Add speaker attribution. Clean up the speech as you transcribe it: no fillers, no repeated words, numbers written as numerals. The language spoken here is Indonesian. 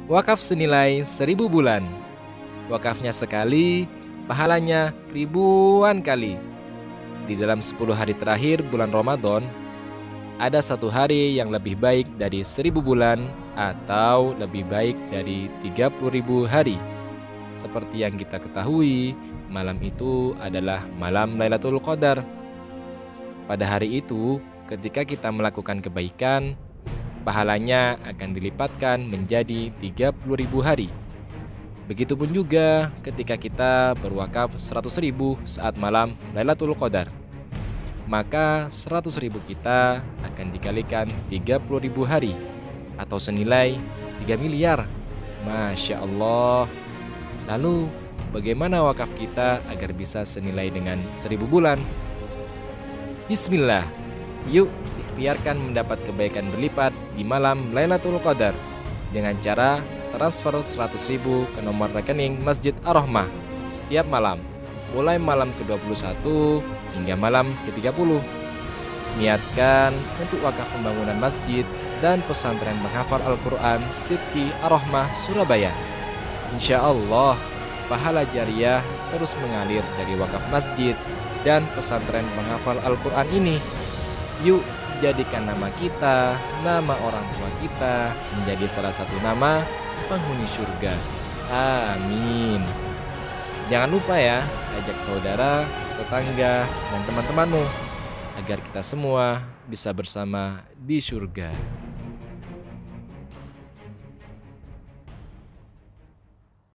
Speaker 1: Wakaf senilai 1000 bulan. Wakafnya sekali, pahalanya ribuan kali. Di dalam 10 hari terakhir bulan Ramadan, ada satu hari yang lebih baik dari 1000 bulan atau lebih baik dari 30.000 hari. Seperti yang kita ketahui, malam itu adalah malam Lailatul Qadar. Pada hari itu, ketika kita melakukan kebaikan, pahalanya akan dilipatkan menjadi 30.000 hari. Begitupun juga ketika kita berwakaf 100.000 saat malam Lailatul Qadar, maka 100.000 kita akan dikalikan 30.000 hari atau senilai 3 miliar. Masya Allah. Lalu bagaimana wakaf kita agar bisa senilai dengan 1000 bulan? Bismillah, yuk ikhtiarkan mendapat kebaikan berlipat di malam Lailatul Qadar dengan cara transfer 100.000 ke nomor rekening Masjid Ar-Rahmah setiap malam, mulai malam ke-21 hingga malam ke-30. Niatkan untuk wakaf pembangunan masjid dan pesantren menghafal Al-Quran Sidqi Ar-Rahmah Surabaya. Insya Allah, pahala jariah terus mengalir dari wakaf masjid dan pesantren menghafal Al-Quran ini. Yuk, jadikan nama kita, nama orang tua kita menjadi salah satu nama penghuni surga. Amin. Jangan lupa ya, ajak saudara, tetangga, dan teman-temanmu agar kita semua bisa bersama di surga.